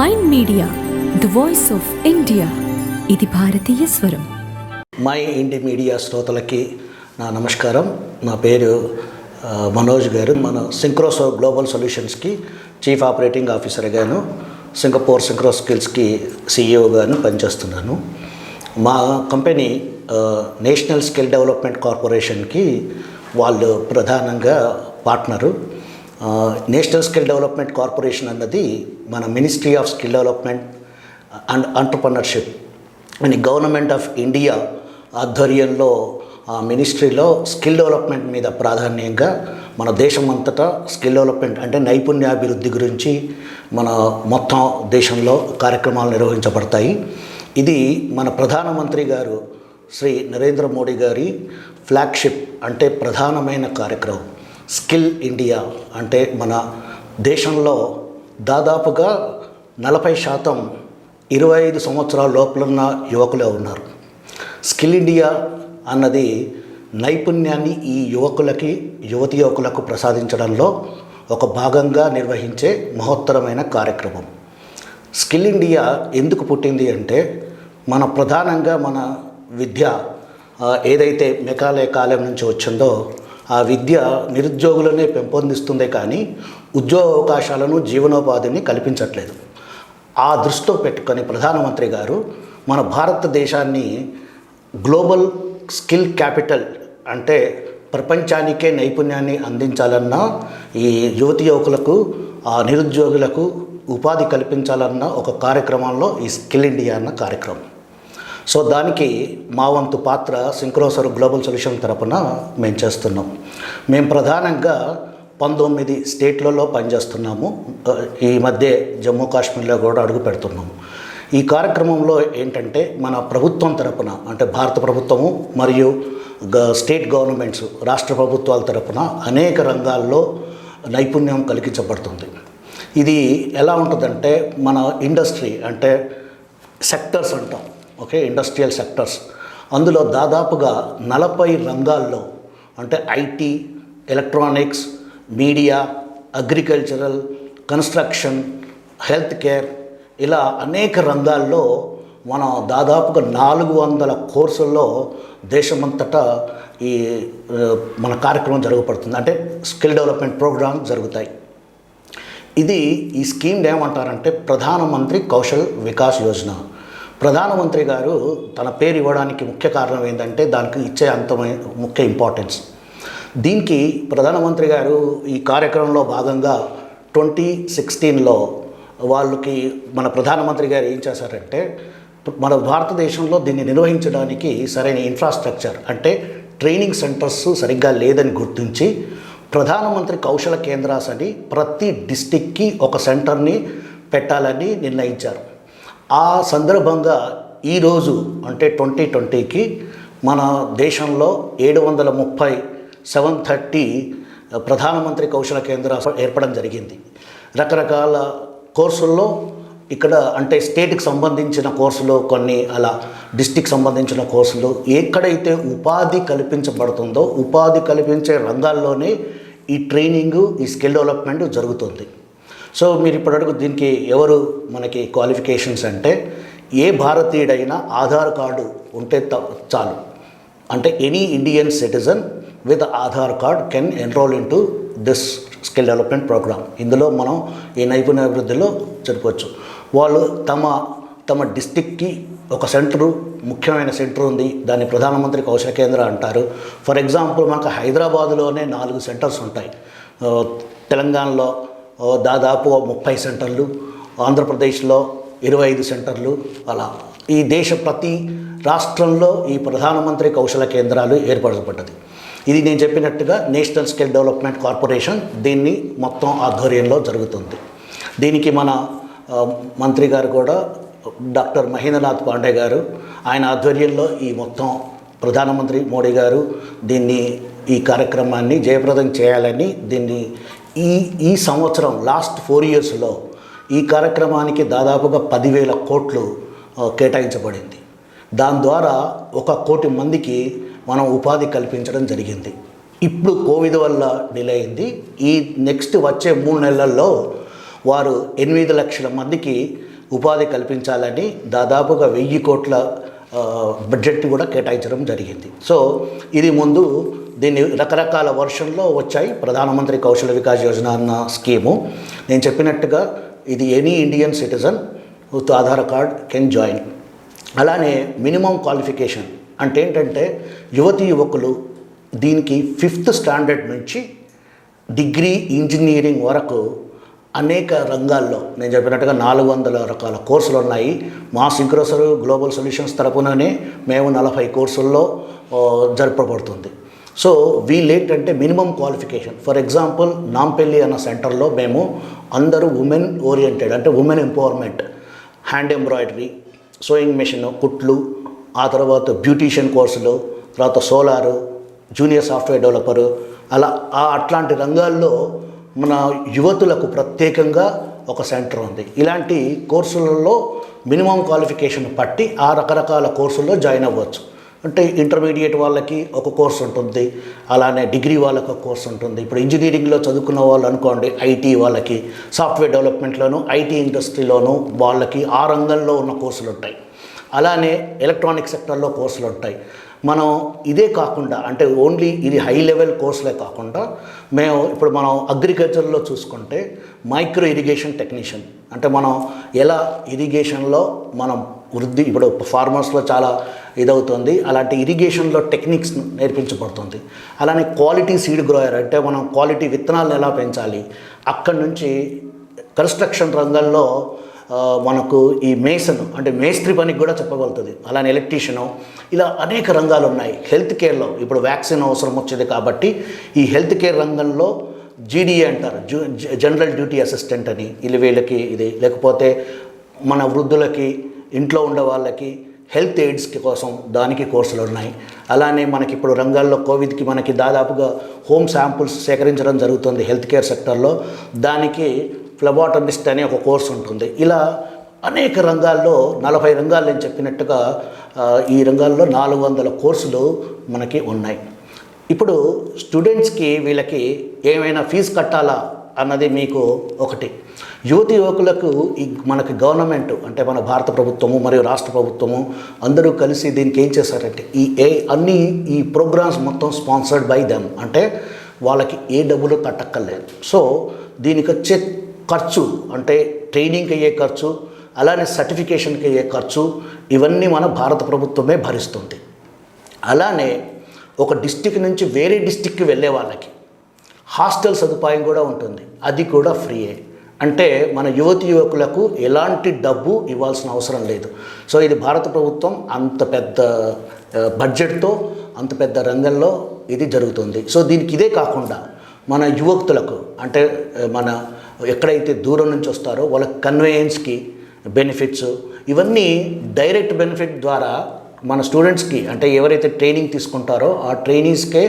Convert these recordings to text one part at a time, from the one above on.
Mind media, the voice of India. ఇది భారతీయ స్వరం. My indie media శ్రోతలకి నా నమస్కారం. నా పేరు మనోజ్ గారు. మన సింక్రోస్ గ్లోబల్ సొల్యూషన్స్కి చీఫ్ ఆపరేటింగ్ ఆఫీసర్గాను, సింగపూర్ సింక్రో స్కిల్స్కి సిఇఓగాను పనిచేస్తున్నాను. మా కంపెనీ నేషనల్ స్కిల్ డెవలప్మెంట్ కార్పొరేషన్కి వాళ్ళు ప్రధానంగా partner. National skill development corporation అన్నది మన ministry of skill development and entrepreneurship అని గవర్నమెంట్ ఆఫ్ ఇండియా ఆధ్వర్యంలో ఆ మినిస్ట్రీలో స్కిల్ డెవలప్మెంట్ మీద ప్రాధాన్యంగా మన దేశం అంతటా స్కిల్ డెవలప్మెంట్ అంటే నైపుణ్యాభివృద్ధి గురించి మన మొత్తం దేశంలో కార్యక్రమాలు నిర్వహించబడతాయి. ఇది మన ప్రధానమంత్రి గారు శ్రీ నరేంద్ర మోడీ గారి ఫ్లాగ్షిప్ అంటే ప్రధానమైన కార్యక్రమం. స్కిల్ ఇండియా అంటే మన దేశంలో దాదాపుగా 40% 25 సంవత్సరాల లోపలున్న యువకులే ఉన్నారు. స్కిల్ ఇండియా అన్నది నైపుణ్యాన్ని ఈ యువకులకు ప్రసాదించడంలో ఒక భాగంగా నిర్వహించే మహోత్తరమైన కార్యక్రమం. స్కిల్ ఇండియా ఎందుకు పుట్టింది అంటే మన ప్రధానంగా మన విద్య ఏదైతే మెకాలే కాలం నుంచి వచ్చిందో ఆ విద్య నిరుద్యోగులనే పెంపొందిస్తుందే కానీ ఉద్యోగ అవకాశాలను, జీవనోపాధిని కల్పించట్లేదు. ఆ దృష్టిలో పెట్టుకొని ప్రధానమంత్రి గారు మన భారతదేశాన్ని గ్లోబల్ స్కిల్ క్యాపిటల్ అంటే ప్రపంచానికే నైపుణ్యాన్ని అందించాలన్న, ఈ యువకులకు, ఆ నిరుద్యోగులకు ఉపాధి కల్పించాలన్న ఒక కార్యక్రమంలో ఈ స్కిల్ ఇండియా అన్న కార్యక్రమం. సో దానికి మా వంతు పాత్ర సింక్రోసర్ గ్లోబల్ సొల్యూషన్ తరపున మేము చేస్తున్నాం. మేము ప్రధానంగా 19 స్టేట్లలో పనిచేస్తున్నాము. ఈ మధ్య జమ్మూ కాశ్మీర్లో కూడా అడుగు పెడుతున్నాము. ఈ కార్యక్రమంలో ఏంటంటే మన ప్రభుత్వం తరపున అంటే భారత ప్రభుత్వము మరియు స్టేట్ గవర్నమెంట్స్, రాష్ట్ర ప్రభుత్వాల తరపున అనేక రంగాల్లో నైపుణ్యం కలిగించబడుతుంది. ఇది ఎలా ఉంటుందంటే మన ఇండస్ట్రీ అంటే సెక్టర్స్ అంటాం, ఓకే, ఇండస్ట్రియల్ సెక్టర్స్. అందులో దాదాపుగా 40 రంగాల్లో అంటే IT, electronics, media, agricultural, construction, health care ఇలా అనేక రంగాల్లో మనం దాదాపుగా 400 కోర్సుల్లో దేశమంతటా ఈ మన కార్యక్రమం జరగబడుతుంది. అంటే స్కిల్ డెవలప్మెంట్ ప్రోగ్రామ్ జరుగుతాయి. ఈ స్కీమ్ ఏమంటారంటే ప్రధానమంత్రి కౌశల్ వికాస్ యోజన. ప్రధానమంత్రి గారు తన పేరు ఇవ్వడానికి ముఖ్య కారణం ఏంటంటే దానికి ఇచ్చే ముఖ్య ఇంపార్టెన్స్. దీనికి ప్రధానమంత్రి గారు ఈ కార్యక్రమంలో భాగంగా 2016లో వాళ్ళకి మన ప్రధానమంత్రి గారు ఏం చేశారంటే మన భారతదేశంలో దీన్ని నిర్వహించడానికి సరైన ఇన్ఫ్రాస్ట్రక్చర్ అంటే ట్రైనింగ్ సెంటర్స్ సరిగ్గా లేదని గుర్తించి ప్రధానమంత్రి కౌశల కేంద్రాస్ అని ప్రతి డిస్టిక్కి ఒక సెంటర్ని పెట్టాలని నిర్ణయించారు. ఆ సందర్భంగా ఈరోజు అంటే 2020కి మన దేశంలో 730 ప్రధానమంత్రి కౌశల కేంద్రాలు ఏర్పడడం జరిగింది. రకరకాల కోర్సుల్లో ఇక్కడ అంటే స్టేట్కి సంబంధించిన కోర్సులు కొన్ని, అలా డిస్టిక్ సంబంధించిన కోర్సులు ఎక్కడైతే ఉపాధి కల్పించబడుతుందో ఉపాధి కల్పించే రంగాల్లోనే ఈ ట్రైనింగు, ఈ స్కిల్ డెవలప్మెంట్ జరుగుతుంది. సో మీరు ఇప్పుడు దీనికి ఎవరు మనకి క్వాలిఫికేషన్స్ అంటే ఏ భారతీయుడైనా ఆధార్ కార్డు ఉంటే చాలు. అంటే any Indian citizen with Aadhaar card can enroll into this skill development programme. ఇందులో మనం ఈ నైపుణ్యాభివృద్ధిలో జరపవచ్చు. వాళ్ళు తమ డిస్టిక్కి ఒక సెంటరు, ముఖ్యమైన సెంటర్ ఉంది, దాన్ని ప్రధానమంత్రి కౌశల కేంద్ర అంటారు. ఫర్ ఎగ్జాంపుల్ మనకు హైదరాబాదులోనే 4 సెంటర్స్ ఉంటాయి, తెలంగాణలో దాదాపు 30 సెంటర్లు, ఆంధ్రప్రదేశ్లో 25 సెంటర్లు, అలా ఈ ప్రతి రాష్ట్రంలో ఈ ప్రధానమంత్రి కౌశల కేంద్రాలు ఏర్పరచబడ్డది. ఇది నేను చెప్పినట్టుగా నేషనల్ స్కిల్ డెవలప్మెంట్ కార్పొరేషన్ దీన్ని మొత్తం ఆధ్వర్యంలో జరుగుతుంది. దీనికి మన మంత్రి గారు కూడా డాక్టర్ మహేంద్రనాథ్ పాండే గారు, ఆయన ఆధ్వర్యంలో ఈ మొత్తం ప్రధానమంత్రి మోడీ గారు ఈ కార్యక్రమాన్ని జయప్రదం చేయాలని ఈ సంవత్సరం లాస్ట్ 4 ఇయర్స్లో ఈ కార్యక్రమానికి దాదాపుగా 10,000 కోట్లు కేటాయించబడింది. దాని ద్వారా 1 కోటి మందికి మనం ఉపాధి కల్పించడం జరిగింది. ఇప్పుడు కోవిడ్ వల్ల డిలే అయింది. ఈ నెక్స్ట్ వచ్చే 3 నెలల్లో వారు 8 లక్షల మందికి ఉపాధి కల్పించాలని దాదాపుగా 1000 కోట్ల బడ్జెట్ కూడా కేటాయించడం జరిగింది. సో ఇది ముందు దీన్ని రకరకాల వర్షన్లో వచ్చాయి. ప్రధానమంత్రి కౌశల వికాస్ యోజన అన్న స్కీము, నేను చెప్పినట్టుగా ఇది any Indian citizen with Aadhaar card can join. అలానే మినిమం క్వాలిఫికేషన్ అంటే ఏంటంటే యువతీ యువకులు దీనికి 5th స్టాండర్డ్ నుంచి డిగ్రీ ఇంజనీరింగ్ వరకు అనేక రంగాల్లో నేను చెప్పినట్టుగా 400 రకాల కోర్సులు ఉన్నాయి. మా సింక్రోసర్ గ్లోబల్ సొల్యూషన్స్ తరపుననే మేము 40 కోర్సుల్లో జరపబడుతుంది. సో వీళ్ళేంటంటే minimum qualification, for example Nampally అన్న సెంటర్లో మేము అందరూ ఉమెన్ ఓరియంటెడ్, అంటే women empowerment, hand embroidery, sewing machine, కుట్లు, ఆ తర్వాత బ్యూటీషియన్ కోర్సులు, తర్వాత సోలారు, జూనియర్ సాఫ్ట్వేర్ డెవలపరు, అట్లాంటి రంగాల్లో మన యువతులకు ప్రత్యేకంగా ఒక సెంటర్ ఉంది. ఇలాంటి కోర్సులలో మినిమం క్వాలిఫికేషన్ పట్టి ఆ రకరకాల కోర్సుల్లో జాయిన్ అవ్వచ్చు. అంటే ఇంటర్మీడియట్ వాళ్ళకి ఒక కోర్సు ఉంటుంది, అలానే డిగ్రీ వాళ్ళకి ఒక కోర్సు ఉంటుంది. ఇప్పుడు ఇంజనీరింగ్లో చదువుకున్న వాళ్ళు అనుకోండి, ఐటీ వాళ్ళకి, సాఫ్ట్వేర్ డెవలప్మెంట్లోను, ఐటీ ఇండస్ట్రీలోను వాళ్ళకి ఆ రంగంలో ఉన్న కోర్సులు ఉంటాయి. అలానే ఎలక్ట్రానిక్ సెక్టర్లో కోర్సులు ఉంటాయి. మనం ఇదే కాకుండా అంటే ఓన్లీ ఇది హై లెవెల్ కోర్సులే కాకుండా ఇప్పుడు మనం అగ్రికల్చర్లో చూసుకుంటే మైక్రో ఇరిగేషన్ టెక్నీషియన్, అంటే మనం ఎలా ఇరిగేషన్లో మనం వృద్ధి, ఇప్పుడు ఫార్మర్స్లో చాలా ఇదవుతుంది, అలాంటి ఇరిగేషన్లో టెక్నిక్స్ నేర్పించబడుతుంది. అలానే క్వాలిటీ సీడ్ గ్రోయర్, అంటే మనం క్వాలిటీ విత్తనాలను ఎలా పెంచాలి, అక్కడి నుంచి కన్స్ట్రక్షన్ రంగంలో మనకు ఈ మేసన్ అంటే మేస్త్రి పనికి కూడా చెప్పగలుగుతుంది. అలానే ఎలక్ట్రీషియను, ఇలా అనేక రంగాలు ఉన్నాయి. హెల్త్ కేర్లో ఇప్పుడు వ్యాక్సిన్ అవసరం వచ్చేది కాబట్టి ఈ హెల్త్ కేర్ రంగంలో జీడీఏ అంటారు, జనరల్ డ్యూటీ అసిస్టెంట్ అని, వీళ్ళకి ఇది, లేకపోతే మన వృద్ధులకి, ఇంట్లో ఉండే వాళ్ళకి హెల్త్ ఎయిడ్స్కి కోసం దానికి కోర్సులు ఉన్నాయి. అలానే మనకి ఇప్పుడు రంగాల్లో కోవిడ్కి మనకి దాదాపుగా హోమ్ శాంపుల్స్ సేకరించడం జరుగుతుంది హెల్త్ కేర్ సెక్టర్లో, దానికి ఫ్లెబాటమిస్ట్ అనే ఒక కోర్సు ఉంటుంది. ఇలా అనేక రంగాల్లో 40 రంగాలు నేను చెప్పినట్టుగా ఈ రంగాల్లో 400 కోర్సులు మనకి ఉన్నాయి. ఇప్పుడు స్టూడెంట్స్కి వీళ్ళకి ఏమైనా ఫీజు కట్టాలా అన్నది మీకు ఒకటి. యువతి యువకులకు మనకి గవర్నమెంట్ అంటే మన భారత ప్రభుత్వము మరియు రాష్ట్ర ప్రభుత్వము అందరూ కలిసి దీనికి ఏం చేశారంటే ఈ ప్రోగ్రామ్స్ మొత్తం స్పాన్సర్డ్ బై దెమ్, అంటే వాళ్ళకి ఏ డబ్బులు కట్టక్కర్లేదు. సో దీనికి వచ్చే ఖర్చు అంటే ట్రైనింగ్కి అయ్యే ఖర్చు, అలానే సర్టిఫికేషన్కి అయ్యే ఖర్చు, ఇవన్నీ మన భారత ప్రభుత్వమే భరిస్తుంది. అలానే ఒక డిస్టిక్ నుంచి వేరే డిస్టిక్కి వెళ్ళే వాళ్ళకి హాస్టల్ సదుపాయం కూడా ఉంటుంది, అది కూడా ఫ్రీయే. అంటే మన యువతి యువకులకు ఎలాంటి డబ్బు ఇవ్వాల్సిన అవసరం లేదు. సో ఇది భారత ప్రభుత్వం అంత పెద్ద బడ్జెట్తో అంత పెద్ద రంగంలో ఇది జరుగుతుంది. సో దీనికి ఇదే కాకుండా మన యువకులకు అంటే మన ఎక్కడైతే దూరం నుంచి వస్తారో వాళ్ళ కన్వేయన్స్కి బెనిఫిట్స్, ఇవన్నీ డైరెక్ట్ బెనిఫిట్ ద్వారా మన స్టూడెంట్స్కి అంటే ఎవరైతే ట్రైనింగ్ తీసుకుంటారో ఆ ట్రైనీస్కే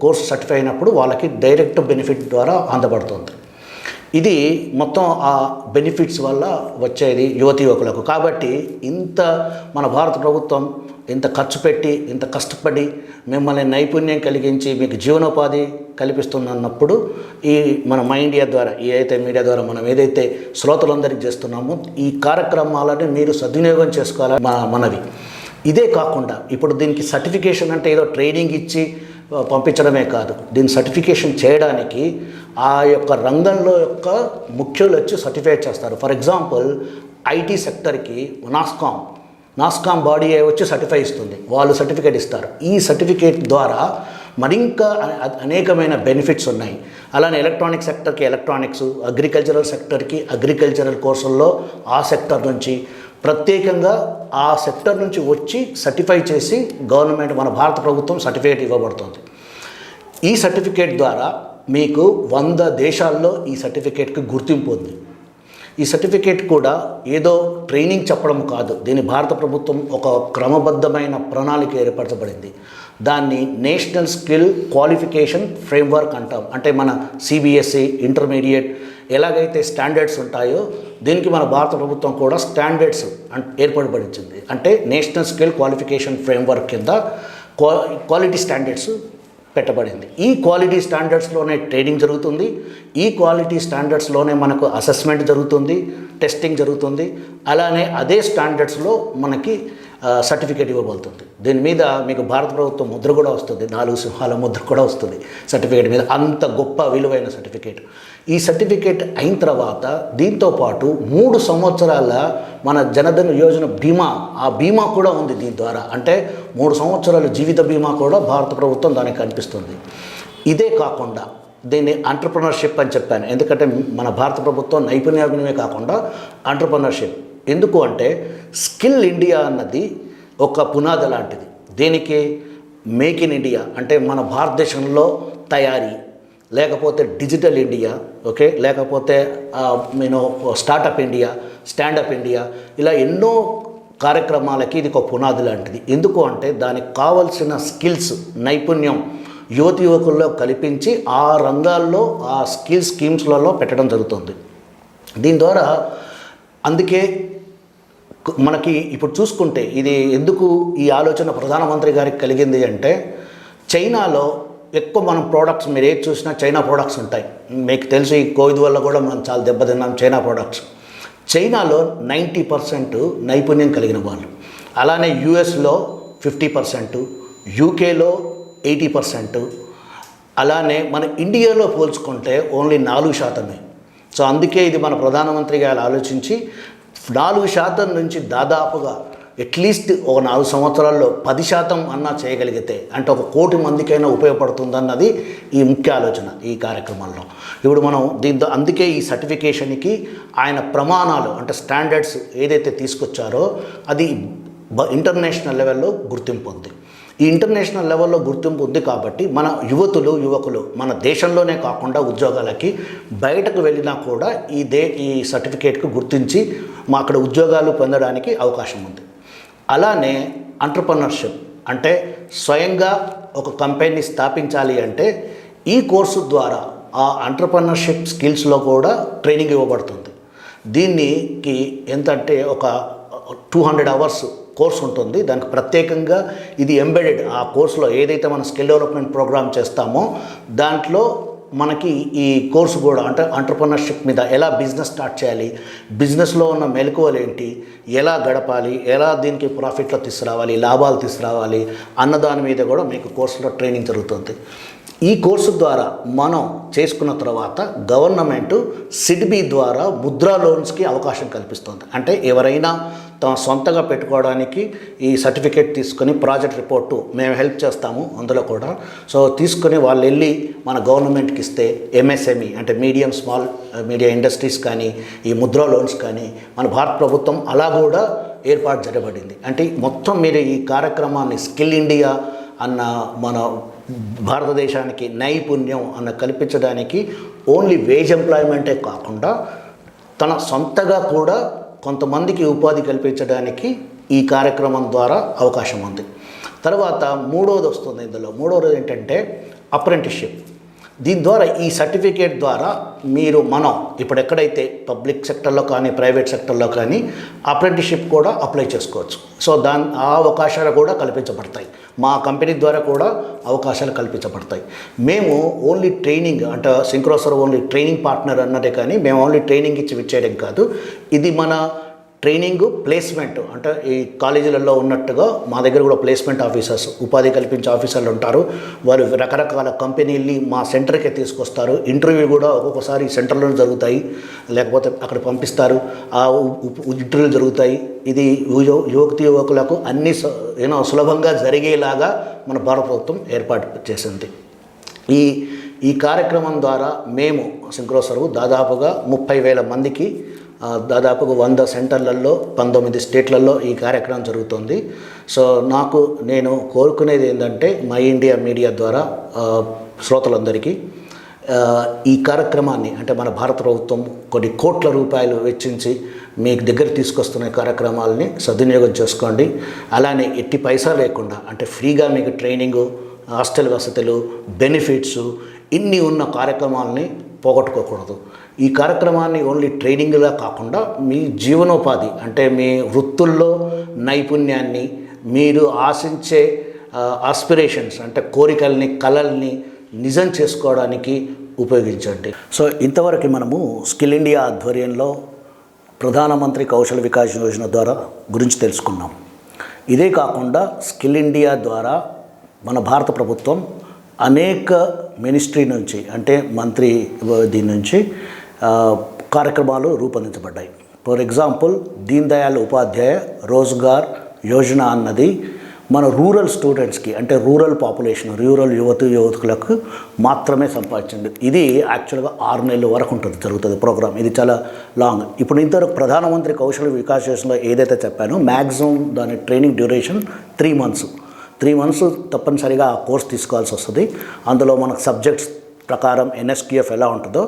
కోర్సు సర్టిఫై అయినప్పుడు వాళ్ళకి డైరెక్ట్ బెనిఫిట్ ద్వారా అందబడుతుంది. ఇది మొత్తం ఆ బెనిఫిట్స్ వల్ల వచ్చేది యువతి యువకులకు. కాబట్టి ఇంత మన భారత ప్రభుత్వం ఇంత ఖర్చు పెట్టి ఇంత కష్టపడి మిమ్మల్ని నైపుణ్యం కలిగించి మీకు జీవనోపాధి కల్పిస్తున్నప్పుడు మన ఇండియా ద్వారా మీడియా ద్వారా మనం ఏదైతే శ్రోతలందరికీ చేస్తున్నామో ఈ కార్యక్రమాలని మీరు సద్వినియోగం చేసుకోవాలని మనవి. ఇదే కాకుండా ఇప్పుడు దీనికి సర్టిఫికేషన్ అంటే ఏదో ట్రైనింగ్ ఇచ్చి పంపించడమే కాదు, దీన్ని సర్టిఫికేషన్ చేయడానికి ఆ యొక్క రంగంలో యొక్క ముఖ్యులు వచ్చి సర్టిఫై చేస్తారు. ఫర్ ఎగ్జాంపుల్ ఐటీ సెక్టర్కి నాస్కామ్ బాడీ వచ్చి సర్టిఫై ఇస్తుంది, వాళ్ళు సర్టిఫికేట్ ఇస్తారు. ఈ సర్టిఫికేట్ ద్వారా మరింకా అనేకమైన బెనిఫిట్స్ ఉన్నాయి. అలానే ఎలక్ట్రానిక్ సెక్టర్కి ఎలక్ట్రానిక్స్, అగ్రికల్చరల్ సెక్టర్కి అగ్రికల్చరల్ కోర్సుల్లో ఆ సెక్టర్ నుంచి ప్రత్యేకంగా ఆ సెక్టర్ నుంచి వచ్చి సర్టిఫై చేసి గవర్నమెంట్ మన భారత ప్రభుత్వం సర్టిఫికేట్ ఇవ్వబడుతుంది. ఈ సర్టిఫికేట్ ద్వారా మీకు 100 దేశాల్లో ఈ సర్టిఫికేట్కి గుర్తింపు ఉంది. ఈ సర్టిఫికేట్ కూడా ఏదో ట్రైనింగ్ చెప్పడం కాదు, దీని భారత ప్రభుత్వం ఒక క్రమబద్ధమైన ప్రణాళిక ఏర్పరచబడింది. దాన్ని నేషనల్ స్కిల్ క్వాలిఫికేషన్ ఫ్రేమ్వర్క్ అంటాం. అంటే మన సిబిఎస్ఈ ఇంటర్మీడియట్ ఎలాగైతే స్టాండర్డ్స్ ఉంటాయో దీనికి మన భారత ప్రభుత్వం కూడా స్టాండర్డ్స్ ఏర్పడబడించింది. అంటే నేషనల్ స్కిల్ క్వాలిఫికేషన్ ఫ్రేమ్వర్క్ కింద క్వాలిటీ స్టాండర్డ్స్ పెట్టబడింది. ఈ క్వాలిటీ స్టాండర్డ్స్లోనే ట్రైనింగ్ జరుగుతుంది, ఈ క్వాలిటీ స్టాండర్డ్స్లోనే మనకు అసెస్మెంట్ జరుగుతుంది, టెస్టింగ్ జరుగుతుంది. అలానే అదే స్టాండర్డ్స్లో మనకి సర్టిఫికేట్ ఇవ్వబడుతుంది. దీని మీద మీకు భారత ప్రభుత్వం ముద్ర కూడా వస్తుంది, 4 సింహాల ముద్ర కూడా వస్తుంది సర్టిఫికేట్ మీద. అంత గొప్ప విలువైన సర్టిఫికేట్. ఈ సర్టిఫికేట్ అయిన తర్వాత దీంతోపాటు 3 సంవత్సరాల మన జనధన్ యోజన బీమా, ఆ బీమా కూడా ఉంది దీని ద్వారా. అంటే 3 సంవత్సరాల జీవిత బీమా కూడా భారత ప్రభుత్వం దానికి కనిపిస్తుంది. ఇదే కాకుండా దీన్ని ఎంటర్‌ప్రెన్యూర్‌షిప్ అని చెప్పాను, ఎందుకంటే మన భారత ప్రభుత్వం నైపుణ్యాభివృద్ధి కాకుండా ఎంటర్‌ప్రెన్యూర్‌షిప్. ఎందుకు అంటే స్కిల్ ఇండియా అన్నది ఒక పునాది లాంటిది. దీనికి మేక్ ఇన్ ఇండియా అంటే మన భారతదేశంలో తయారీ, లేకపోతే డిజిటల్ ఇండియా, ఓకే, లేకపోతే స్టార్టప్ ఇండియా, స్టాండప్ ఇండియా, ఇలా ఎన్నో కార్యక్రమాలకి ఇది ఒక పునాది లాంటిది. ఎందుకు అంటే దానికి కావలసిన స్కిల్స్, నైపుణ్యం యువకుల్లో కల్పించి ఆ రంగాల్లో ఆ స్కీమ్స్లలో పెట్టడం జరుగుతుంది. దీని ద్వారా అందుకే మనకి ఇప్పుడు చూసుకుంటే ఇది ఎందుకు ఈ ఆలోచన ప్రధానమంత్రి గారికి కలిగింది అంటే, చైనాలో ఎక్కువ మనం ప్రోడక్ట్స్ మీరు ఏది చూసినా చైనా ప్రోడక్ట్స్ ఉంటాయి. మీకు తెలుసు ఈ కోవిడ్ వల్ల కూడా మనం చాలా దెబ్బతిన్నాం చైనా ప్రోడక్ట్స్. చైనాలో 90% నైపుణ్యం కలిగిన వాళ్ళు, అలానే యుఎస్లో 50%, యూకేలో 80%, అలానే మన ఇండియాలో పోల్చుకుంటే ఓన్లీ 4%. సో అందుకే ఇది మన ప్రధానమంత్రి గారు ఆలోచించి 4% నుంచి దాదాపుగా అట్లీస్ట్ ఒక 4 సంవత్సరాల్లో 10% అన్నా చేయగలిగితే అంటే 1 కోటి మందికైనా ఉపయోగపడుతుందన్నది ఈ ముఖ్య ఆలోచన ఈ కార్యక్రమంలో. ఇప్పుడు మనం దీంతో అందుకే ఈ సర్టిఫికేషన్కి ఆయన ప్రమాణాలు అంటే స్టాండర్డ్స్ ఏదైతే తీసుకొచ్చారో అది ఇంటర్నేషనల్ లెవెల్లో గుర్తింపు ఉంది. ఈ ఇంటర్నేషనల్ లెవెల్లో గుర్తింపు ఉంది కాబట్టి మన యువకులు మన దేశంలోనే కాకుండా ఉద్యోగాలకి బయటకు వెళ్ళినా కూడా ఈ సర్టిఫికేట్కు గుర్తించి అక్కడ ఉద్యోగాలు పొందడానికి అవకాశం ఉంది. అలానే ఎంటర్‌ప్రెన్యూర్‌షిప్ అంటే స్వయంగా ఒక కంపెనీని స్థాపించాలి అంటే ఈ కోర్సు ద్వారా ఆ ఎంటర్‌ప్రెన్యూర్‌షిప్ స్కిల్స్లో కూడా ట్రైనింగ్ ఇవ్వబడుతుంది. దీనికి ఎంతంటే ఒక 200 అవర్స్ కోర్స్ ఉంటుంది. దానికి ప్రత్యేకంగా ఇది ఎంబెడెడ్ ఆ కోర్సులో ఏదైతే మనం స్కిల్ డెవలప్మెంట్ ప్రోగ్రామ్ చేస్తామో దాంట్లో మనకి ఈ కోర్సు కూడా అంటే ఎంటర్‌ప్రెన్యూర్‌షిప్ మీద ఎలా బిజినెస్ స్టార్ట్ చేయాలి, బిజినెస్లో ఉన్న మెలకువలు ఏంటి, ఎలా గడపాలి, ఎలా దీనికి ప్రాఫిట్లో తీసుకురావాలి, లాభాలు తీసుకురావాలి అన్న దాని మీద కూడా మీకు కోర్సులో ట్రైనింగ్ జరుగుతుంది. ఈ కోర్సు ద్వారా మనం చేసుకున్న తర్వాత గవర్నమెంట్ సిడ్బీ ద్వారా ముద్రా లోన్స్కి అవకాశం కల్పిస్తుంది. అంటే ఎవరైనా తమ సొంతగా పెట్టుకోవడానికి ఈ సర్టిఫికేట్ తీసుకొని ప్రాజెక్ట్ రిపోర్టు మేము హెల్ప్ చేస్తాము అందులో కూడా. సో తీసుకొని వాళ్ళు వెళ్ళి మన గవర్నమెంట్కి ఇస్తే ఎంఎస్ఎంఈ అంటే మీడియం స్మాల్ మీడియా ఇండస్ట్రీస్ కానీ ఈ ముద్రా లోన్స్ కానీ మన భారత ప్రభుత్వం అలా కూడా ఏర్పాటు చేయబడింది. అంటే మొత్తం మీరు ఈ కార్యక్రమాన్ని స్కిల్ ఇండియా అన్న మన భారతదేశానికి నైపుణ్యం అన్న కల్పించడానికి ఓన్లీ వేజ్ ఎంప్లాయ్మెంటే కాకుండా తన సొంతగా కూడా కొంతమందికి ఉపాధి కల్పించడానికి ఈ కార్యక్రమం ద్వారా అవకాశం ఉంది. తర్వాత మూడోది వస్తుంది. ఇందులో మూడోది ఏంటంటే అప్రెంటిస్షిప్. దీని ద్వారా ఈ సర్టిఫికేట్ ద్వారా మనం ఇప్పుడు ఎక్కడైతే పబ్లిక్ సెక్టర్లో కానీ ప్రైవేట్ సెక్టర్లో కానీ అప్రెంటిస్షిప్ కూడా అప్లై చేసుకోవచ్చు. సో ఆ అవకాశాలు కూడా కల్పించబడతాయి. మా కంపెనీ ద్వారా కూడా అవకాశాలు కల్పించబడతాయి. మేము ఓన్లీ ట్రైనింగ్ అంటే సింక్రోసర్ ఓన్లీ ట్రైనింగ్ పార్ట్నర్ అన్నదే కానీ మేము ఓన్లీ ట్రైనింగ్ ఇచ్చి ఇచ్చేయడం కాదు. ఇది మన ట్రైనింగ్ ప్లేస్మెంట్ అంటే ఈ కాలేజీలలో ఉన్నట్టుగా మా దగ్గర కూడా ప్లేస్మెంట్ ఆఫీసర్స్ ఉపాధి కల్పించే ఆఫీసర్లు ఉంటారు. వారు రకరకాల కంపెనీల్ని మా సెంటర్కే తీసుకొస్తారు. ఇంటర్వ్యూ కూడా ఒక్కొక్కసారి సెంటర్లో జరుగుతాయి, లేకపోతే అక్కడ పంపిస్తారు. ఆ ఇంటర్వ్యూలు జరుగుతాయి. ఇది యువకులకు అన్ని సులభంగా జరిగేలాగా మన భారత ప్రభుత్వం ఏర్పాటు చేసింది. ఈ కార్యక్రమం ద్వారా మేము సింక్రోసర్ దాదాపుగా 30,000 మందికి దాదాపుగా 100 సెంటర్లలో 19 స్టేట్లలో ఈ కార్యక్రమం జరుగుతుంది. సో నేను కోరుకునేది ఏంటంటే మై ఇండియా మీడియా ద్వారా శ్రోతలందరికీ ఈ కార్యక్రమాన్ని అంటే మన భారత ప్రభుత్వం కొన్ని కోట్ల రూపాయలు వెచ్చించి మీకు దగ్గర తీసుకొస్తున్న కార్యక్రమాలని సద్వినియోగం చేసుకోండి. అలానే ఎట్టి పైసా లేకుండా అంటే ఫ్రీగా మీకు ట్రైనింగు, హాస్టల్ వసతులు, బెనిఫిట్స్ ఇన్ని ఉన్న కార్యక్రమాలని పోగొట్టుకోకూడదు. ఈ కార్యక్రమాన్ని ఓన్లీ ట్రైనింగ్లా కాకుండా మీ జీవనోపాధి అంటే మీ వృత్తుల్లో నైపుణ్యాన్ని మీరు ఆశించే ఆస్పిరేషన్స్ అంటే కోరికల్ని, కలల్ని నిజం చేసుకోవడానికి ఉపయోగించండి. సో ఇంతవరకు మనము స్కిల్ ఇండియా ఆధ్వర్యంలో ప్రధానమంత్రి కౌశల్ వికాస్ యోజన ద్వారా గురించి తెలుసుకున్నాం. ఇదే కాకుండా స్కిల్ ఇండియా ద్వారా మన భారత ప్రభుత్వం అనేక మినిస్ట్రీ నుంచి అంటే మంత్రి దీని నుంచి కార్యక్రమాలు రూపొందించబడ్డాయి. ఫర్ ఎగ్జాంపుల్ దీన్ దయాళ్ ఉపాధ్యాయ రోజ్గార్ యోజన అన్నది మన రూరల్ స్టూడెంట్స్కి అంటే రూరల్ పాపులేషన్, రూరల్ యువతులకు మాత్రమే సంపాదించింది. ఇది యాక్చువల్గా 6 నెలల వరకు జరుగుతుంది ప్రోగ్రామ్. ఇది చాలా లాంగ్. ఇప్పుడు ఇంతవరకు ప్రధానమంత్రి కౌశల్ వికాస్ యోజనలో ఏదైతే చెప్పానో మ్యాక్సిమం దాని ట్రైనింగ్ డ్యూరేషన్ 3 months. 3 months తప్పనిసరిగా ఆ కోర్స్ తీసుకోవాల్సి వస్తుంది. అందులో మనకు సబ్జెక్ట్స్ ప్రకారం NSQF ఎలా ఉంటుందో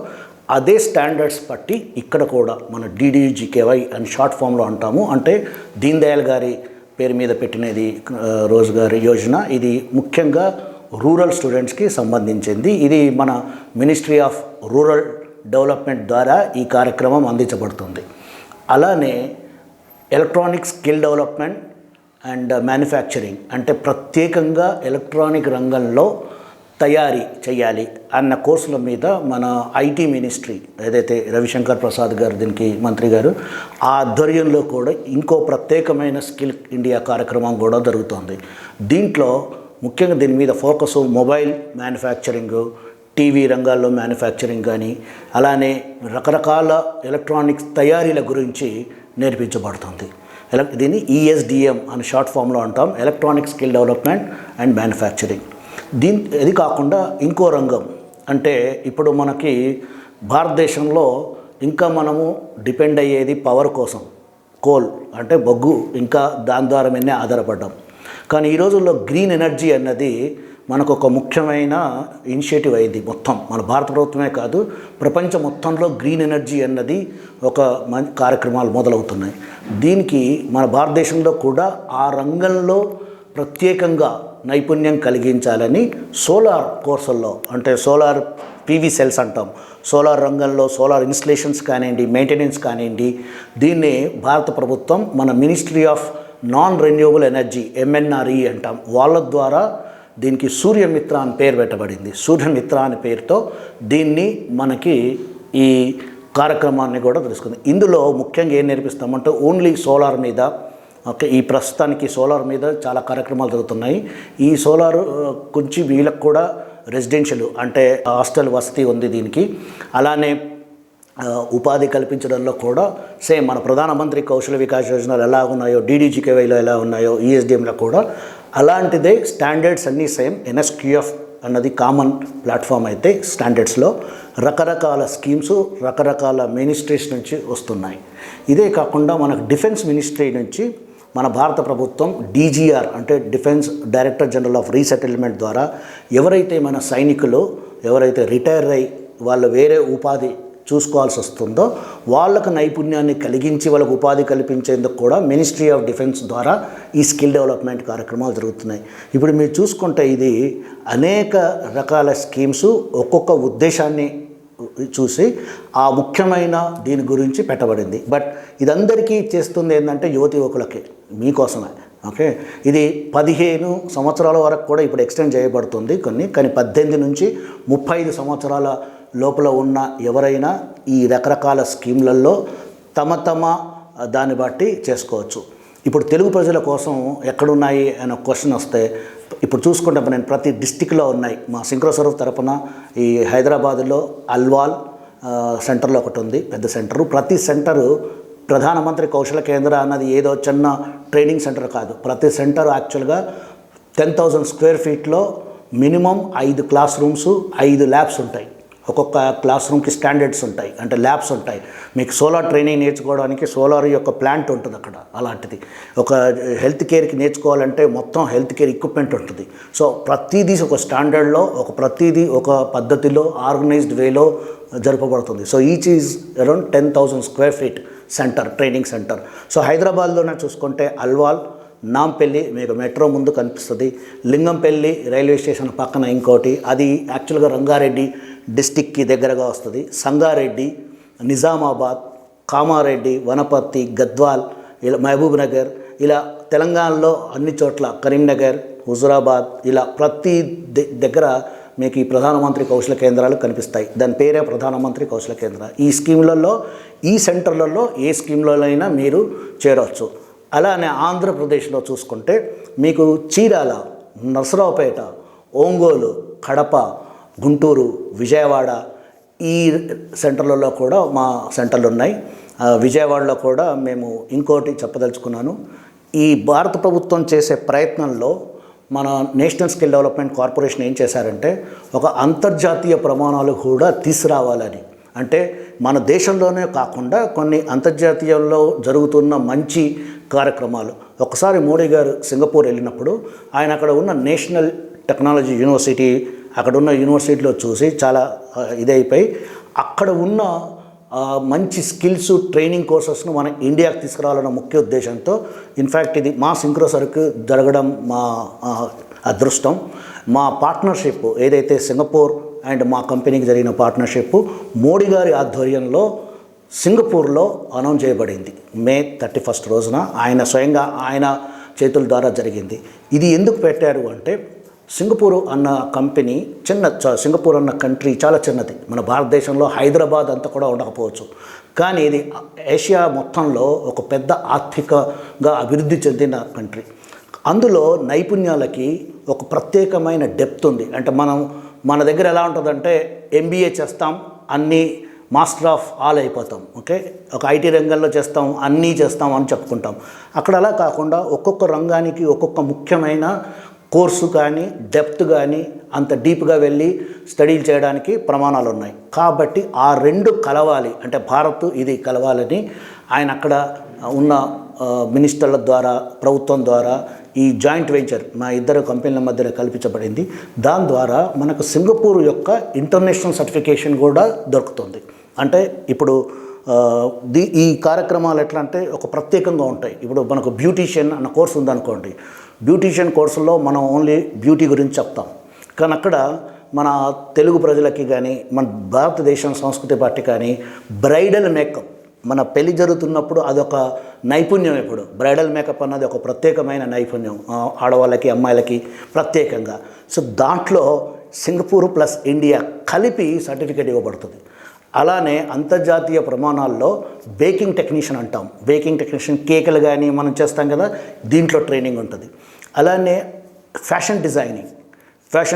అదే స్టాండర్డ్స్ బట్టి ఇక్కడ కూడా మన DDGKY అని షార్ట్ ఫామ్లో అంటాము. అంటే దీన్ దయాళ్ గారి పేరు మీద పెట్టినది రోజ్గార్ యోజన. ఇది ముఖ్యంగా రూరల్ స్టూడెంట్స్కి సంబంధించింది. ఇది మన మినిస్ట్రీ ఆఫ్ రూరల్ డెవలప్మెంట్ ద్వారా ఈ కార్యక్రమం అందించబడుతుంది. అలానే electronic skill development and manufacturing అంటే ప్రత్యేకంగా ఎలక్ట్రానిక్ రంగంలో తయారీ చేయాలి అన్న కోర్సుల మీద మన IT మినిస్ట్రీ ఏదైతే రవిశంకర్ ప్రసాద్ గారు దీనికి మంత్రి గారు ఆ ఆధ్వర్యంలో కూడా ఇంకో ప్రత్యేకమైన స్కిల్ ఇండియా కార్యక్రమం కూడా జరుగుతుంది. దీంట్లో ముఖ్యంగా దీని మీద ఫోకస్ మొబైల్ మ్యానుఫ్యాక్చరింగ్, టీవీ రంగాల్లో మ్యానుఫ్యాక్చరింగ్ కానీ అలానే రకరకాల ఎలక్ట్రానిక్స్ తయారీల గురించి నేర్పించబడుతుంది. దీన్ని ESDM అని షార్ట్ ఫామ్లో అంటాం, electronic skill development and manufacturing. ఇది కాకుండా ఇంకో రంగం అంటే ఇప్పుడు మనకి భారతదేశంలో ఇంకా మనము డిపెండ్ అయ్యేది పవర్ కోసం, కోల్ అంటే బొగ్గు, ఇంకా దాని ద్వారా మీదనే ఆధారపడ్డాం. కానీ ఈ రోజుల్లో గ్రీన్ ఎనర్జీ అన్నది మనకు ఒక ముఖ్యమైన ఇనిషియేటివ్ అయింది. మొత్తం మన భారత ప్రభుత్వమే కాదు ప్రపంచం మొత్తంలో గ్రీన్ ఎనర్జీ అన్నది ఒక మంచి కార్యక్రమాలు మొదలవుతున్నాయి. దీనికి మన భారతదేశంలో కూడా ఆ రంగంలో ప్రత్యేకంగా నైపుణ్యం కలిగించాలని సోలార్ కోర్సుల్లో అంటే సోలార్ PV సెల్స్ అంటాం, సోలార్ రంగంలో సోలార్ ఇన్స్టలేషన్స్ కానివ్వండి, మెయింటెనెన్స్ కానివ్వండి, దీన్ని భారత ప్రభుత్వం మన ministry of non renewable energy MNRE అంటాం, వాళ్ళ ద్వారా దీనికి సూర్యమిత్ర అని పేరు పెట్టబడింది. సూర్యమిత్ర అనే పేరుతో దీన్ని మనకి ఈ కార్యక్రమాన్ని కూడా తెలుసుకుంది. ఇందులో ముఖ్యంగా ఏం నేర్పిస్తామంటే ఓన్లీ సోలార్ మీద ఈ ప్రస్తుతానికి సోలార్ మీద చాలా కార్యక్రమాలు జరుగుతున్నాయి. ఈ సోలార్ కొంచెం వీళ్ళకు కూడా రెసిడెన్షియల్ అంటే హాస్టల్ వసతి ఉంది దీనికి. అలానే ఉపాధి కల్పించడంలో కూడా సేమ్ మన ప్రధానమంత్రి కౌశల్ వికాస్ యోజనలు ఎలా ఉన్నాయో, DDGKYలో ఎలా ఉన్నాయో, ESDMలో కూడా అలాంటిదే స్టాండర్డ్స్ అన్నీ సేమ్. NSQF అన్నది కామన్ ప్లాట్ఫామ్ అయితే స్టాండర్డ్స్లో రకరకాల స్కీమ్స్ రకరకాల మినిస్ట్రీస్ నుంచి వస్తున్నాయి. ఇదే కాకుండా మనకు డిఫెన్స్ మినిస్ట్రీ నుంచి మన భారత ప్రభుత్వం DGR అంటే defence director general of resettlement ద్వారా ఎవరైతే మన సైనికులు ఎవరైతే రిటైర్ అయ్యి వాళ్ళు వేరే ఉపాధి చూసుకోవాల్సి వస్తుందో వాళ్ళకు నైపుణ్యాన్ని కలిగించి వాళ్ళకు ఉపాధి కల్పించేందుకు కూడా మినిస్ట్రీ ఆఫ్ డిఫెన్స్ ద్వారా ఈ స్కిల్ డెవలప్మెంట్ కార్యక్రమాలు జరుగుతున్నాయి. ఇప్పుడు మీరు చూసుకుంటే ఇది అనేక రకాల స్కీమ్స్ ఒక్కొక్క ఉద్దేశాన్ని చూసి ఆ ముఖ్యమైన దీని గురించి పెట్టబడింది. బట్ ఇదందరికీ చేస్తుంది ఏంటంటే యువకులకే, మీకోసమే. ఓకే, ఇది 15 సంవత్సరాల వరకు కూడా ఇప్పుడు ఎక్స్టెండ్ చేయబడుతుంది కానీ 18 నుంచి 35 సంవత్సరాల లోపల ఉన్న ఎవరైనా ఈ రకరకాల స్కీమ్లలో తమ దాన్ని బట్టి చేసుకోవచ్చు. ఇప్పుడు తెలుగు ప్రజల కోసం ఎక్కడున్నాయి అనే క్వశ్చన్ వస్తే ఇప్పుడు చూసుకుంటే నేను ప్రతి డిస్టిక్లో ఉన్నాయి. మా సింక్రోసర్వ్ తరపున ఈ హైదరాబాదులో అల్వాల్ సెంటర్లో ఒకటి ఉంది, పెద్ద సెంటరు. ప్రతి సెంటరు ప్రధానమంత్రి కౌశల కేంద్ర అన్నది ఏదో చిన్న ట్రైనింగ్ సెంటర్ కాదు. ప్రతి సెంటర్ యాక్చువల్గా 10,000 స్క్వేర్ ఫీట్లో మినిమం 5 క్లాస్ రూమ్స్, 5 ల్యాబ్స్ ఉంటాయి. ఒక్కొక్క క్లాస్ రూమ్కి స్టాండర్డ్స్ ఉంటాయి, అంటే ల్యాబ్స్ ఉంటాయి. మీకు సోలార్ ట్రైనింగ్ నేర్చుకోవడానికి సోలార్ యొక్క ప్లాంట్ ఉంటుంది అక్కడ. అలాంటిది ఒక హెల్త్ కేర్కి నేర్చుకోవాలంటే మొత్తం హెల్త్ కేర్ ఎక్విప్మెంట్ ఉంటుంది. సో ప్రతిదీ ఒక స్టాండర్డ్లో ప్రతిదీ ఒక పద్ధతిలో ఆర్గనైజ్డ్ వేలో జరపబడుతుంది. So each is around 10,000 square feet centre, training centre. So హైదరాబాద్లోనే చూసుకుంటే అల్వాల్, నాంపల్లి మీకు మెట్రో ముందు కనిపిస్తుంది, లింగంపల్లి రైల్వే స్టేషన్ పక్కన ఇంకోటి, అది యాక్చువల్గా రంగారెడ్డి డిస్టిక్కి దగ్గరగా వస్తుంది, సంగారెడ్డి, నిజామాబాద్, కామారెడ్డి, వనపర్తి, గద్వాల్, ఇలా మహబూబ్ నగర్, ఇలా తెలంగాణలో అన్ని చోట్ల కరీంనగర్, హుజురాబాద్, ఇలా ప్రతి దగ్గర మీకు ఈ ప్రధానమంత్రి కౌశల కేంద్రాలు కనిపిస్తాయి. దాని పేరే ప్రధానమంత్రి కౌశల కేంద్ర. ఈ స్కీములలో, ఈ సెంటర్లలో ఏ స్కీమ్లలోనైనా మీరు చేరవచ్చు. అలానే ఆంధ్రప్రదేశ్లో చూసుకుంటే మీకు చీరాల, నరసరావుపేట, ఒంగోలు, కడప, గుంటూరు, విజయవాడ ఈ సెంటర్లలో కూడా మా సెంటర్లు ఉన్నాయి. విజయవాడలో కూడా మేము ఇంకోటి చెప్పదలుచుకున్నాను. ఈ భారత ప్రభుత్వం చేసే ప్రయత్నంలో మన నేషనల్ స్కిల్ డెవలప్మెంట్ కార్పొరేషన్ ఏం చేశారంటే ఒక అంతర్జాతీయ ప్రమాణాలు కూడా తీసుకురావాలని, అంటే మన దేశంలోనే కాకుండా కొన్ని అంతర్జాతీయంలో జరుగుతున్న మంచి కార్యక్రమాలు. ఒకసారి మోడీ గారు సింగపూర్ వెళ్ళినప్పుడు ఆయన అక్కడ ఉన్న నేషనల్ టెక్నాలజీ యూనివర్సిటీ, అక్కడ ఉన్న యూనివర్సిటీలో చూసి చాలా ఇదైపోయి అక్కడ ఉన్న మంచి స్కిల్స్ ట్రైనింగ్ కోర్సెస్ను మన ఇండియాకి తీసుకురావాలన్న ముఖ్య ఉద్దేశంతో, ఇన్ఫ్యాక్ట్ ఇది మా సింక్రోసర్కు జరగడం మా అదృష్టం. మా పార్ట్నర్షిప్ ఏదైతే సింగపూర్ అండ్ మా కంపెనీకి జరిగిన పార్ట్నర్షిప్ మోడీ గారి ఆధ్వర్యంలో సింగపూర్లో అనౌన్స్ చేయబడింది May 31 రోజున. ఆయన స్వయంగా ఆయన చేతుల ద్వారా జరిగింది. ఇది ఎందుకు పెట్టారు అంటే సింగపూర్ అన్న కంపెనీ సింగపూర్ అన్న కంట్రీ చాలా చిన్నది. మన భారతదేశంలో హైదరాబాద్ అంతా కూడా ఉండకపోవచ్చు, కానీ ఇది ఏషియా మొత్తంలో ఒక పెద్ద ఆర్థికంగా అభివృద్ధి చెందిన కంట్రీ. అందులో నైపుణ్యాలకి ఒక ప్రత్యేకమైన డెప్త్ ఉంది. అంటే మన దగ్గర ఎలా ఉంటుందంటే MBA చేస్తాం, అన్నీ మాస్టర్ ఆఫ్ ఆల్ అయిపోతాం. ఓకే, ఒక ఐటీ రంగంలో చేస్తాం, అన్నీ చేస్తాం అని చెప్పుకుంటాం. అక్కడ అలా కాకుండా ఒక్కొక్క రంగానికి ఒక్కొక్క ముఖ్యమైన కోర్సు కానీ డెప్త్ కానీ అంత డీప్గా వెళ్ళి స్టడీలు చేయడానికి ప్రమాణాలు ఉన్నాయి. కాబట్టి ఆ రెండు కలవాలి, అంటే భారత్ ఇది కలవాలని ఆయన అక్కడ ఉన్న మినిస్టర్ల ద్వారా, ప్రభుత్వం ద్వారా ఈ జాయింట్ వెంచర్ మా ఇద్దరు కంపెనీల మధ్యలో కల్పించబడింది. దాని ద్వారా మనకు సింగపూర్ యొక్క ఇంటర్నేషనల్ సర్టిఫికేషన్ కూడా దొరుకుతుంది. అంటే ఇప్పుడు ఈ కార్యక్రమాలు ఎట్లా అంటే ఒక ప్రత్యేకంగా ఉంటాయి. ఇప్పుడు మనకు బ్యూటీషియన్ అన్న కోర్సు ఉందనుకోండి, బ్యూటీషియన్ కోర్సులో మనం ఓన్లీ బ్యూటీ గురించి చెప్తాం, కానీ అక్కడ మన తెలుగు ప్రజలకి కానీ మన భారతదేశం సంస్కృతి బట్టి కానీ బ్రైడల్ మేకప్, మన పెళ్లి జరుగుతున్నప్పుడు అదొక నైపుణ్యం. ఇప్పుడు బ్రైడల్ మేకప్ అన్నది ఒక ప్రత్యేకమైన నైపుణ్యం, ఆడవాళ్ళకి అమ్మాయిలకి ప్రత్యేకంగా. సో దాంట్లో సింగపూర్ ప్లస్ ఇండియా కలిపి సర్టిఫికేట్ ఇవ్వబడుతుంది. అలానే అంతర్జాతీయ ప్రమాణాల్లో బేకింగ్ టెక్నీషియన్ అంటాం. బేకింగ్ టెక్నీషియన్ కేకులు కానీ మనం చేస్తాం కదా, దీంట్లో ట్రైనింగ్ ఉంటుంది. అలానే ఫ్యాషన్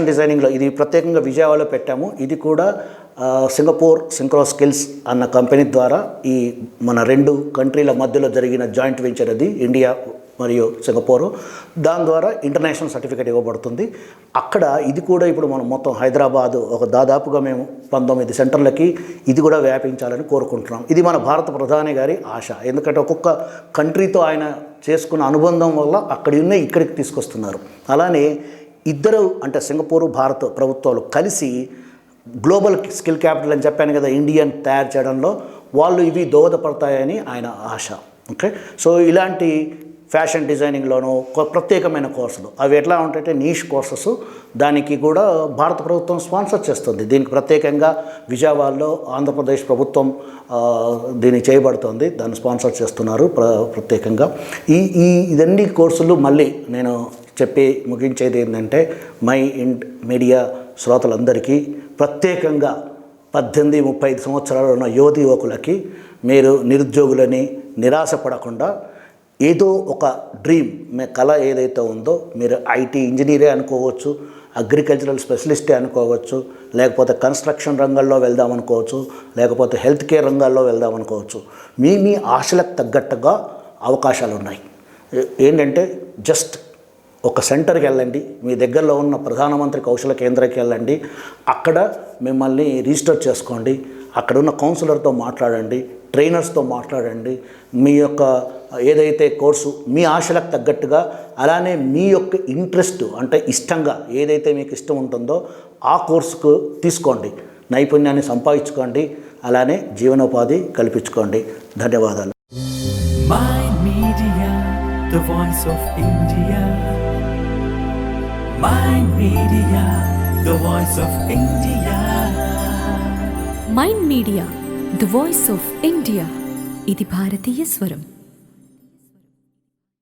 డిజైనింగ్లో ఇది ప్రత్యేకంగా విజయవాడలో పెట్టాము. ఇది కూడా సింగపూర్ సింక్రో స్కిల్స్ అన్న కంపెనీ ద్వారా ఈ మన రెండు కంట్రీల మధ్యలో జరిగిన జాయింట్ వెంచర్ అది, ఇండియా మరియు సింగపూరు. దాని ద్వారా ఇంటర్నేషనల్ సర్టిఫికేట్ ఇవ్వబడుతుంది. అక్కడ ఇది కూడా ఇప్పుడు మనం మొత్తం హైదరాబాదు ఒక దాదాపుగా మేము 19 సెంటర్లకి ఇది కూడా వ్యాపించాలని కోరుకుంటున్నాం. ఇది మన భారత ప్రధాని గారి ఆశ. ఎందుకంటే ఒక్కొక్క కంట్రీతో ఆయన చేసుకున్న అనుబంధం వల్ల అక్కడి ఉన్న ఇక్కడికి తీసుకొస్తున్నారు. అలానే ఇద్దరు అంటే సింగపూరు భారత ప్రభుత్వాలు కలిసి గ్లోబల్ స్కిల్ క్యాపిటల్ అని చెప్పాను కదా, ఇండియన్ తయారు చేయడంలో వాళ్ళు ఇవి దోహదపడతాయని ఆయన ఆశ. ఓకే, సో ఇలాంటి ఫ్యాషన్ డిజైనింగ్లోనూ ప్రత్యేకమైన కోర్సులు అవి ఎట్లా ఉంటాయంటే నీష్ కోర్సెస్, దానికి కూడా భారత ప్రభుత్వం స్పాన్సర్ చేస్తుంది. దీనికి ప్రత్యేకంగా విజయవాడలో ఆంధ్రప్రదేశ్ ప్రభుత్వం దీన్ని చేయబడుతుంది, దాన్ని స్పాన్సర్ చేస్తున్నారు ప్రత్యేకంగా. ఇదన్నీ కోర్సులు మళ్ళీ నేను చెప్పి ముగించేది ఏంటంటే మై ఇండ్ మీడియా శ్రోతలందరికీ ప్రత్యేకంగా 18-35 సంవత్సరాలు ఉన్న యువతి యువకులకి మీరు నిరుద్యోగులని నిరాశపడకుండా ఏదో ఒక డ్రీమ్, మీ కళ ఏదైతే ఉందో, మీరు ఐటీ ఇంజనీరే అనుకోవచ్చు, అగ్రికల్చరల్ స్పెషలిస్టే అనుకోవచ్చు, లేకపోతే కన్స్ట్రక్షన్ రంగాల్లో వెళ్దాం అనుకోవచ్చు, లేకపోతే హెల్త్ కేర్ రంగాల్లో వెళ్దాం అనుకోవచ్చు. మీ ఆశలకు తగ్గట్టుగా అవకాశాలు ఉన్నాయి. ఏంటంటే జస్ట్ ఒక సెంటర్కి వెళ్ళండి, మీ దగ్గరలో ఉన్న ప్రధానమంత్రి కౌశల కేంద్రకి వెళ్ళండి, అక్కడ మిమ్మల్ని రిజిస్టర్ చేసుకోండి, అక్కడున్న కౌన్సిలర్తో మాట్లాడండి, ట్రైనర్స్తో మాట్లాడండి. మీ యొక్క ఏదైతే కోర్సు మీ ఆశలకు తగ్గట్టుగా, అలానే మీ యొక్క ఇంట్రెస్ట్ అంటే ఇష్టంగా ఏదైతే మీకు ఇష్టం ఉంటుందో ఆ కోర్సుకు తీసుకోండి, నైపుణ్యాన్ని సంపాదించుకోండి, అలానే జీవనోపాధి కల్పించుకోండి. ధన్యవాదాలు. Mind Media, the voice of India. Mind Media, the voice of India. Mind media the voice of India. ఇది భారతీయ స్వరం.